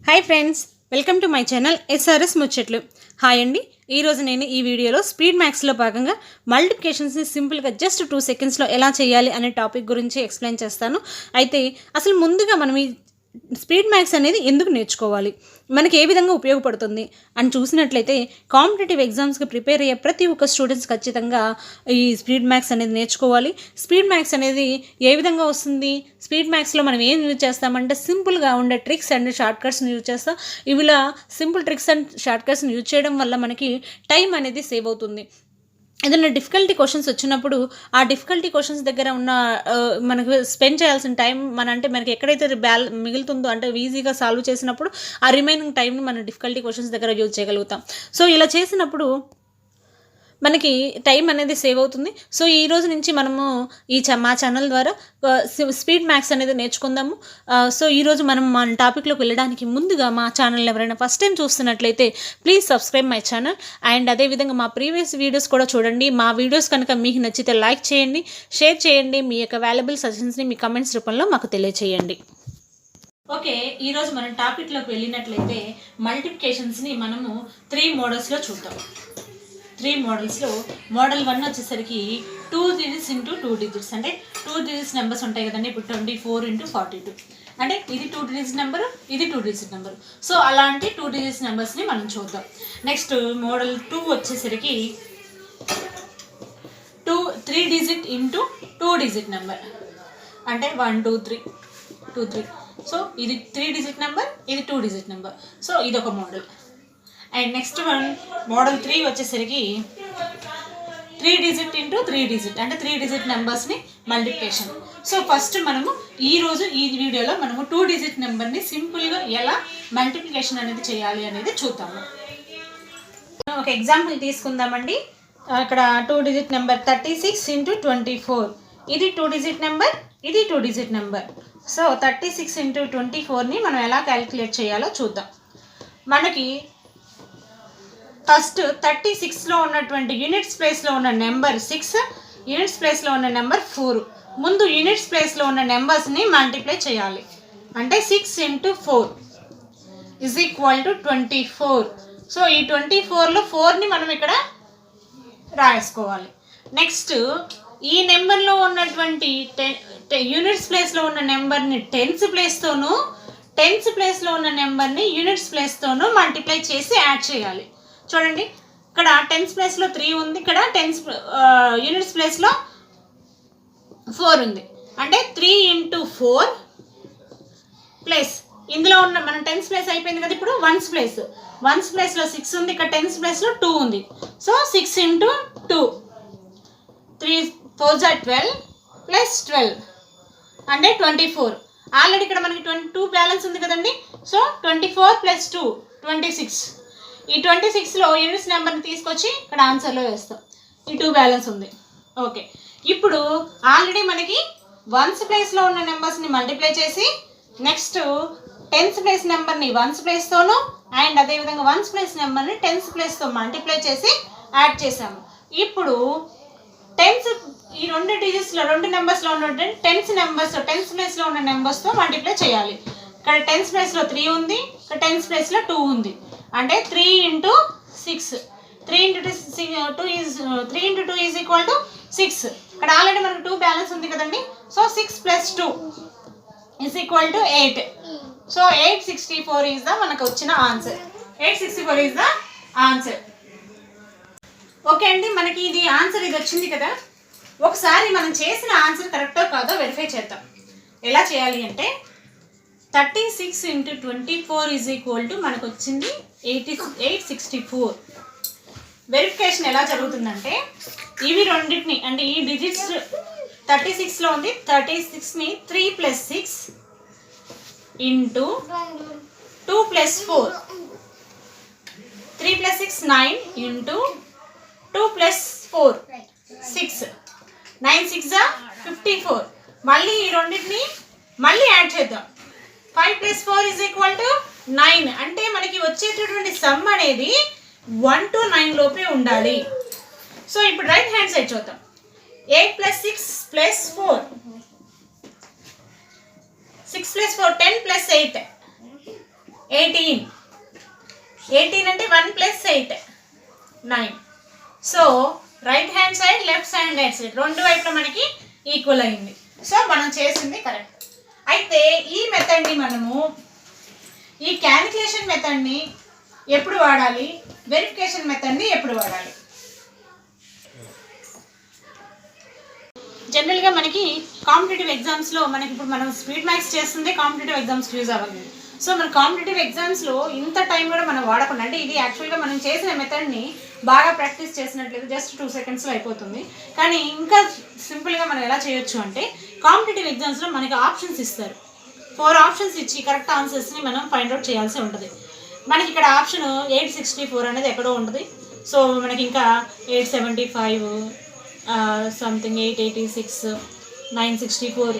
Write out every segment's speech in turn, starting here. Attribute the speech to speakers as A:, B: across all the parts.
A: Hi friends, welcome to my channel S R S ముచ్చట్లు. Hi అండి. ఈరోజు నేను ఈ వీడియోలో స్పీడ్ మ్యాథ్స్లో భాగంగా మల్టిప్లికేషన్స్ని సింపుల్గా జస్ట్ 2 సెకండ్స్లో ఎలా చేయాలి అనే టాపిక్ గురించి ఎక్స్ప్లెయిన్ చేస్తాను. అయితే అసలు ముందుగా మనం ఈ స్పీడ్ మ్యాథ్స్ అనేది ఎందుకు నేర్చుకోవాలి, మనకి ఏ విధంగా ఉపయోగపడుతుంది అని చూసినట్లయితే కాంపిటేటివ్ ఎగ్జామ్స్కి ప్రిపేర్ అయ్యే ప్రతి ఒక్క స్టూడెంట్స్ ఖచ్చితంగా ఈ స్పీడ్ మ్యాథ్స్ అనేది నేర్చుకోవాలి. స్పీడ్ మ్యాథ్స్ అనేది ఏ విధంగా వస్తుంది, స్పీడ్ మ్యాథ్స్లో మనం ఏం యూజ్ చేస్తామంటే సింపుల్గా ఉండే ట్రిక్స్ అండ్ షార్ట్ కట్స్ని యూజ్ చేస్తాం. ఇవిలా సింపుల్ ట్రిక్స్ అండ్ షార్ట్ కట్స్ని యూజ్ చేయడం వల్ల మనకి టైం అనేది సేవ్ అవుతుంది. ఏదైనా డిఫికల్టీ క్వశ్చన్స్ వచ్చినప్పుడు ఆ డిఫికల్టీ క్వశ్చన్స్ దగ్గర ఉన్న మనకు స్పెండ్ చేయాల్సిన టైం మనకి ఎక్కడైతే మిగులుతుందో అంటే ఈజీగా సాల్వ్ చేసినప్పుడు ఆ రిమైనింగ్ టైంని మనం డిఫికల్టీ క్వశ్చన్స్ దగ్గర యూజ్ చేయగలుగుతాం. సో ఇలా చేసినప్పుడు మనకి టైం అనేది సేవ్ అవుతుంది. సో ఈ రోజు నుంచి మనము మా ఛానల్ ద్వారా స్పీడ్ మ్యాథ్స్ అనేది నేర్చుకుందాము. సో ఈరోజు మనం మన టాపిక్లోకి వెళ్ళడానికి ముందుగా మా ఛానల్ ఎవరైనా ఫస్ట్ టైం చూస్తున్నట్లయితే please subscribe my channel. And అదేవిధంగా మా ప్రీవియస్ వీడియోస్ కూడా చూడండి. మా వీడియోస్ కనుక మీకు నచ్చితే లైక్ చేయండి, షేర్ చేయండి. మీ యొక్క వాల్యుబుల్ సజెషన్స్ని మీ కమెంట్స్ రూపంలో మాకు తెలియచేయండి. ఓకే, ఈరోజు మనం టాపిక్లోకి వెళ్ళినట్లయితే మల్టిప్లికేషన్స్ని మనము 3 మోడల్స్లో చూద్దాం. 3 మోడల్స్లో మోడల్ 1 వచ్చేసరికి 2 digits ఇంటూ 2 digits, అంటే 2 digits నెంబర్స్ ఉంటాయి కదండి. ఇప్పుడు 24 ఇంటూ 42 అంటే ఇది 2 digits నెంబరు, ఇది 2 digits నెంబరు. సో అలాంటి 2 digits నెంబర్స్ని మనం చూద్దాం. నెక్స్ట్ మోడల్ 2 వచ్చేసరికి 3 digit ఇంటూ 2 digit నెంబర్, అంటే 1 2 3 2 3. సో ఇది 3 digit నెంబర్, ఇది 2 digit నెంబర్. సో ఇది ఒక model. And next one model 3 వచ్చేసరికి 3 digit ఇంటూ 3 digit, అంటే 3 digit నెంబర్స్ని మల్టిప్లికేషన్. సో ఫస్ట్ మనము ఈరోజు ఈ వీడియోలో మనము 2 digit నెంబర్ని సింపుల్గా ఎలా మల్టిప్లికేషన్ అనేది చేయాలి అనేది చూద్దాము. ఒక ఎగ్జాంపుల్ తీసుకుందామండి. అక్కడ 2 digit నెంబర్ 36 ఇంటూ 24, ఇది 2 digit నెంబర్, ఇది 2 digit నెంబర్. సో 36 ఇంటూ 24ని మనం ఎలా క్యాలిక్యులేట్ చేయాలో చూద్దాం. మనకి ఫస్ట్ 36లో ఉన్నటువంటి యూనిట్స్ ప్లేస్లో ఉన్న నెంబర్ 6, యూనిట్స్ ప్లేస్లో ఉన్న నెంబర్ 4. ముందు యూనిట్స్ ప్లేస్లో ఉన్న నెంబర్స్ని మల్టిప్లై చేయాలి. అంటే 6 into 4 is equal to 24. So ఈ 24లో 4ని మనం ఇక్కడ రాసుకోవాలి. నెక్స్ట్ ఈ నెంబర్లో ఉన్నటువంటి యూనిట్స్ ప్లేస్లో ఉన్న నెంబర్ని టెన్స్ ప్లేస్తోనూ, టెన్స్ ప్లేస్లో ఉన్న నెంబర్ని యూనిట్స్ ప్లేస్తోనూ మల్టిప్లై చేసి యాడ్ చేయాలి. చూడండి, ఇక్కడ టెన్స్ ప్లేస్లో 3 ఉంది, ఇక్కడ యూనిట్స్ ప్లేస్లో 4 ఉంది. అంటే 3 ఇంటూ 4 ప్లస్ ఇందులో ఉన్న మన టెన్స్ ప్లేస్ అయిపోయింది కదా. ఇప్పుడు వన్స్ ప్లేస్లో 6 ఉంది, ఇక్కడ టెన్స్ ప్లేస్లో 2 ఉంది. సో 6 ఇంటూ 2, 3 4 12 ప్లస్ 12 అంటే 24. ఆల్రెడీ ఇక్కడ మనకి 22 బ్యాలెన్స్ ఉంది కదండి. So 24 plus 2 26. ఈ 26లో యూనిట్స్ నెంబర్ని తీసుకొచ్చి ఇక్కడ ఆన్సర్లో వేస్తాం. ఈ 2 బ్యాలెన్స్ ఉంది. ఓకే, ఇప్పుడు ఆల్రెడీ మనకి వన్స్ ప్లేస్లో ఉన్న నెంబర్స్ని మల్టిప్లై చేసి నెక్స్ట్ టెన్స్ ప్లేస్ నెంబర్ని వన్స్ ప్లేస్తోనూ అండ్ అదేవిధంగా వన్స్ ప్లేస్ నెంబర్ని టెన్స్ ప్లేస్తో మల్టిప్లై చేసి యాడ్ చేసాము. ఇప్పుడు టెన్స్ ఈ 2 డిజిట్స్లో 2 నెంబర్స్లో ఉన్న టెన్స్ ప్లేస్లో ఉన్న నెంబర్స్తో మల్టిప్లై చేయాలి. ఇక్కడ టెన్స్ ప్లేస్లో 3 ఉంది, ఇక్కడ టెన్స్ ప్లేస్లో 2 ఉంది. అంటే 3 into 6, 3 into 2 is equal to 6. ఇక్కడ ఆల్రెడీ మనకు 2 బ్యాలెన్స్ ఉంది కదండి. So 6 plus 2 is equal to 8. So 864 is the మనకు వచ్చిన answer. 864 is the answer. Okay అండి, మనకి ఇది ఆన్సర్ ఇది వచ్చింది కదా. ఒకసారి మనం చేసిన ఆన్సర్ కరెక్టో కాదో వెరిఫై చేద్దాం. ఎలా చేయాలి అంటే 36 ఇంటూ 24 ఈజ్ ఈక్వల్ టు మనకు వచ్చింది 864. వెరిఫికేషన్ ఎలా జరుగుతుందంటే ఇవి రెండింటిని, అంటే ఈ డిజిట్స్ 36లో ఉంది, 36ని 3 plus 6 into 2 plus 4, 3 plus 6 9 into 2 plus 4 6, 9 6 54. మళ్ళీ ఈ రెండింటిని మళ్ళీ యాడ్ చేద్దాం. 5 ప్లస్ 4 ఈజ్ ఈక్వల్ టు 9. అంటే మనకి వచ్చేటటువంటి సమ్ అనేది 1 to 9 లోపే ఉండాలి. సో ఇప్పుడు రైట్ హ్యాండ్ సైడ్ చూద్దాం. 8 ప్లస్ 6 ప్లస్ 4, 6 ప్లస్ 4 10 ప్లస్ 8 18 అంటే 1 + 8 9. So right hand side left hand side రెండు వైపులా మనకి ఈక్వల్ అయింది. సో మనం చేసింది కరెక్ట్. అయితే ఈ మెథడ్ని మనము ఈ క్యాలిక్యులేషన్ మెథడ్ని ఎప్పుడు వాడాలి, వెరిఫికేషన్ మెథడ్ని ఎప్పుడు వాడాలి? జనరల్గా మనకి కాంపిటేటివ్ ఎగ్జామ్స్లో మనకి ఇప్పుడు మనం స్పీడ్ మ్యాథ్స్ చేస్తుంటే కాంపిటేటివ్ ఎగ్జామ్స్కి యూజ్ అవ్వాలి. సో మన కాంపిటేటివ్ ఎగ్జామ్స్లో ఇంత టైం కూడా మనం వాడకుండా, అంటే ఇది యాక్చువల్గా మనం చేసిన మెథడ్ని బాగా ప్రాక్టీస్ చేసినట్లయితే జస్ట్ 2 సెకండ్స్లో అయిపోతుంది. కానీ ఇంకా సింపుల్గా మనం ఎలా చేయొచ్చు అంటే కాంపిటేటివ్ ఎగ్జామ్స్లో మనకి ఆప్షన్స్ ఇస్తారు. 4 ఆప్షన్స్ ఇచ్చి కరెక్ట్ ఆన్సర్స్ని మనం ఫైండ్ అవుట్ చేయాల్సి ఉంటుంది. మనకి ఇక్కడ ఆప్షన్ 864 అనేది ఎక్కడో ఉంటుంది. సో మనకి ఇంకా 875 సంథింగ్ 886 964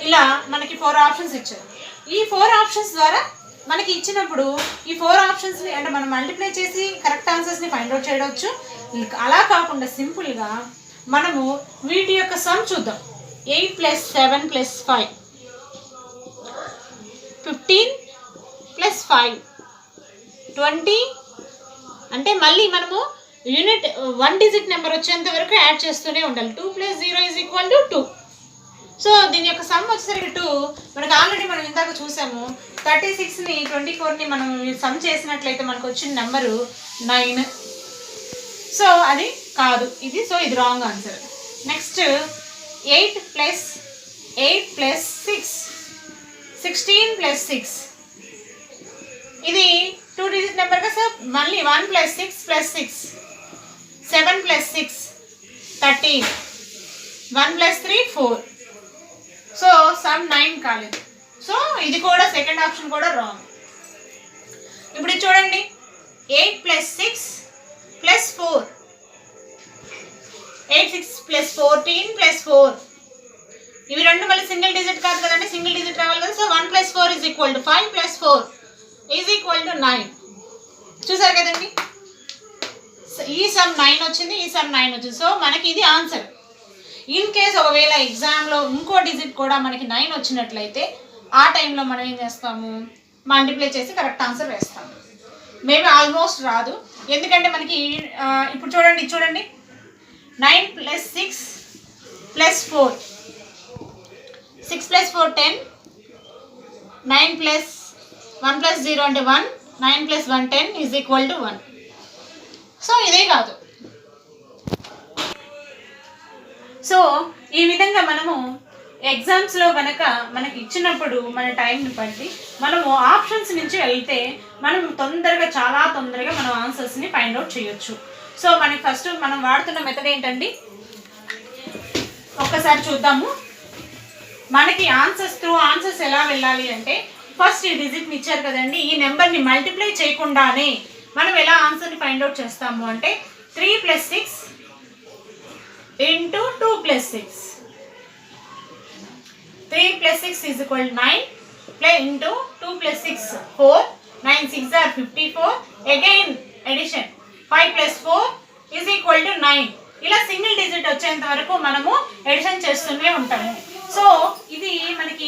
A: ఇలా మనకి 4 ఆప్షన్స్ ఇచ్చారు. ఈ 4 ఆప్షన్స్ ద్వారా మనకి ఇచ్చినప్పుడు ఈ 4 ఆప్షన్స్ని అంటే మనం మల్టిప్లై చేసి కరెక్ట్ ఆన్సర్స్ని ఫైండ్ అవుట్ చేయవచ్చు. అలా కాకుండా సింపుల్గా మనము వీటి యొక్క సమ్ చూద్దాం. 8 + 7 + 5 15 + 5 20. అంటే మళ్ళీ మనము యూనిట్ 1 డిజిట్ నెంబర్ వచ్చేంత వరకు యాడ్ చేస్తూనే ఉండాలి. 2 + 0 = 2. సో దీని యొక్క సమ్ వచ్చేసరికి 2. మనకు ఆల్రెడీ మనం ఇందాక చూసాము 36ని 24ని మనం సమ్ చేసినట్లయితే మనకు వచ్చిన నెంబరు 9. సో అది కాదు ఇది. సో ఇది రాంగ్ ఆన్సర్. నెక్స్ట్ 8 + 6 16 + 6 ఇది 2 డిజిట్ నెంబర్ కదా. సో మళ్ళీ 1 + 6 + 6 7 + 6 13 1 + 3 4. సో సమ్ 9 కాలేదు. సో ఇది కూడా సెకండ్ ఆప్షన్ కూడా రాంగ్. ఇప్పుడు ఇది చూడండి 8 + 6 + 4 8 6 + 14 + 4 ఇవి రెండు మళ్ళీ సింగిల్ డిజిట్ కాదు కదండి, సింగిల్ డిజిట్ రావాలి కదా. సో 1 + 4 = 5 + 4 = 9. చూసారు కదండి, ఈ సమ్ 9 వచ్చింది, ఈ సమ్ 9 వచ్చింది. సో మనకి ఇది ఆన్సర్. ఇన్ కేస్ ఒకవేళ ఎగ్జామ్లో ఇంకో డిజిట్ కూడా మనకి 9 వచ్చినట్లయితే ఆ టైంలో మనం ఏం చేస్తాము, మల్టిప్లై చేసి కరెక్ట్ ఆన్సర్ వేస్తాము. మేబీ ఆల్మోస్ట్ రాదు, ఎందుకంటే మనకి ఇప్పుడు చూడండి 9 + 6 + 4 6 + 4 10 9 + 1 + 0 అంటే 1 9 + 1 10 = 1. సో ఇదే కాదు. సో ఈ విధంగా మనము ఎగ్జామ్స్లో కనుక మనకి ఇచ్చినప్పుడు మన టైంని బట్టి మనము ఆప్షన్స్ నుంచి వెళ్తే మనం చాలా తొందరగా మనం ఆన్సర్స్ని ఫైండ్ అవుట్ చేయొచ్చు. సో మనకి ఫస్ట్ మనం వాడుతున్న మెథడ్ ఏంటండి ఒక్కసారి చూద్దాము. మనకి ఆన్సర్స్ ఎలా వెళ్ళాలి అంటే ఫస్ట్ ఈ డిజిట్ని ఇచ్చారు కదండి, ఈ నెంబర్ని మల్టిప్లై చేయకుండానే మనం ఎలా ఆన్సర్ని ఫైండ్ అవుట్ చేస్తాము అంటే 3 + 6 × 2 + 6 3 + 6 = 9 × 2 + 6 4 9 6 are 54 again addition 5 + 4 = 9. ఇలా సింగిల్ డిజిట్ వచ్చేంత వరకు మనము ఎడిషన్ చేస్తూనే ఉంటాము. సో ఇది మనకి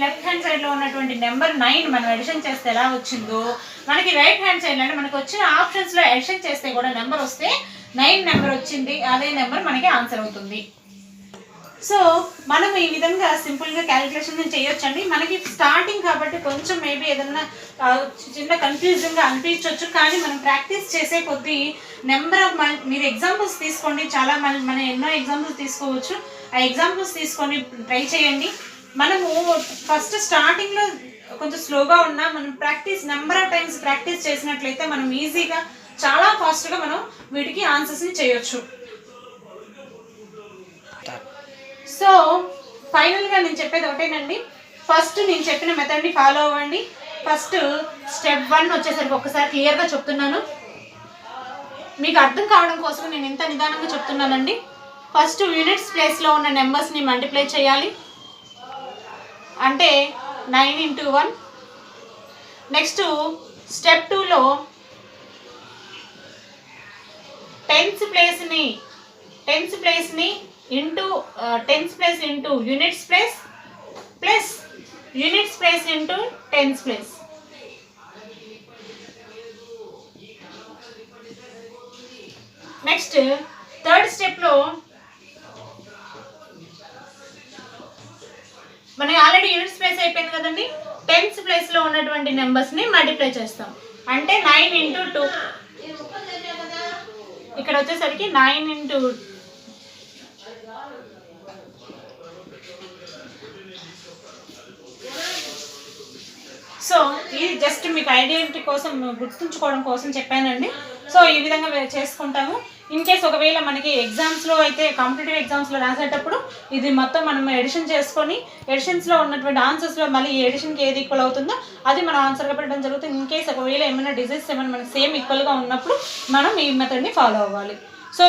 A: లెఫ్ట్ హ్యాండ్ సైడ్లో ఉన్నటువంటి నెంబర్ 9 మనం ఎడిషన్ చేస్తే ఎలా వచ్చిందో మనకి రైట్ హ్యాండ్ సైడ్లో అంటే మనకు వచ్చిన ఆప్షన్స్లో ఎడిషన్ చేస్తే కూడా నెంబర్ వస్తే 9 నెంబర్ వచ్చింది, అదే నెంబర్ మనకి ఆన్సర్ అవుతుంది. సో మనం ఈ విధంగా సింపుల్గా క్యాలిక్యులేషన్ చేయొచ్చండి. మనకి స్టార్టింగ్ కాబట్టి కొంచెం మేబీ ఏదన్నా చిన్న కన్ఫ్యూజింగ్గా అనిపించవచ్చు, కానీ మనం ప్రాక్టీస్ చేసే కొద్దీ నెంబర్ ఆఫ్ మీరు ఎగ్జాంపుల్స్ తీసుకోండి, చాలా మన ఎన్నో ఎగ్జాంపుల్స్ తీసుకోవచ్చు. ఆ ఎగ్జాంపుల్స్ తీసుకొని ట్రై చేయండి. మనము ఫస్ట్ స్టార్టింగ్లో కొంచెం స్లోగా ఉన్నా మనం నెంబర్ ఆఫ్ టైమ్స్ ప్రాక్టీస్ చేసినట్లయితే మనం ఈజీగా చాలా ఫాస్ట్గా మనం వీటికి ఆన్సర్స్ని చేయొచ్చు. సో ఫైనల్గా నేను చెప్పేది ఒకటేనండి, ఫస్ట్ నేను చెప్పిన మెథడ్ని ఫాలో అవ్వండి. ఫస్ట్ స్టెప్ 1 వచ్చేసరికి ఒకసారి క్లియర్గా చెప్తున్నాను, మీకు అర్థం కావడం కోసం నేను ఇంత నిదానంగా చెప్తున్నానండి. ఫస్ట్ యూనిట్స్ ప్లేస్లో ఉన్న నెంబర్స్ని మల్టిప్లై చేయాలి, అంటే 9 × 1. నెక్స్ట్ స్టెప్ 2లో టెన్స్ ప్లేస్ని into units place plus units place into tens place. Next third స్టెప్లో మనకి ఆల్రెడీ యూనిట్స్ ప్లేస్ అయిపోయింది కదండి. టెన్స్ ప్లేస్లో ఉన్నటువంటి నెంబర్స్ని మల్టిప్లై చేస్తాం. అంటే 9 into 2, ఇక్కడ వచ్చేసరికి 9 into 2. సో ఇది జస్ట్ మీకు ఐడెంటిటీ కోసం గుర్తుంచుకోవడం కోసం చెప్పానండి. సో ఈ విధంగా చేసుకుంటాము. ఇన్ కేస్ ఒకవేళ మనకి ఎగ్జామ్స్లో అయితే కాంపిటేటివ్ ఎగ్జామ్స్లో రాసేటప్పుడు ఇది మొత్తం మనం ఎడిషన్ చేసుకొని ఎడిషన్స్లో ఉన్నటువంటి ఆన్సర్స్లో మళ్ళీ ఈ ఎడిషన్కి ఏది ఈక్వల్ అవుతుందో అది మనం ఆన్సర్గా పెట్టడం జరుగుతుంది. ఇన్ కేస్ ఒకవేళ ఏమైనా డిజిట్స్ ఏమైనా మనకి సేమ్ ఈక్వల్గా ఉన్నప్పుడు మనం ఈ మెథడ్ని ఫాలో అవ్వాలి. సో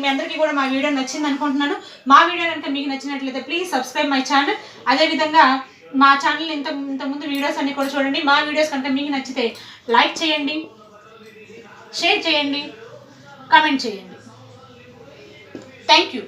A: మీ అందరికీ కూడా మా వీడియో నచ్చింది అనుకుంటున్నాను. మా వీడియో కనుక మీకు నచ్చినట్లయితే ప్లీజ్ సబ్స్క్రైబ్ మై ఛానల్. అదేవిధంగా మా ఛానల్ ఇంతకుముందు వీడియోస్ అన్నీ కూడా చూడండి. మా వీడియోస్ కనుక మీకు నచ్చితే లైక్ చేయండి, షేర్ చేయండి, కామెంట్ చేయండి. Thank you.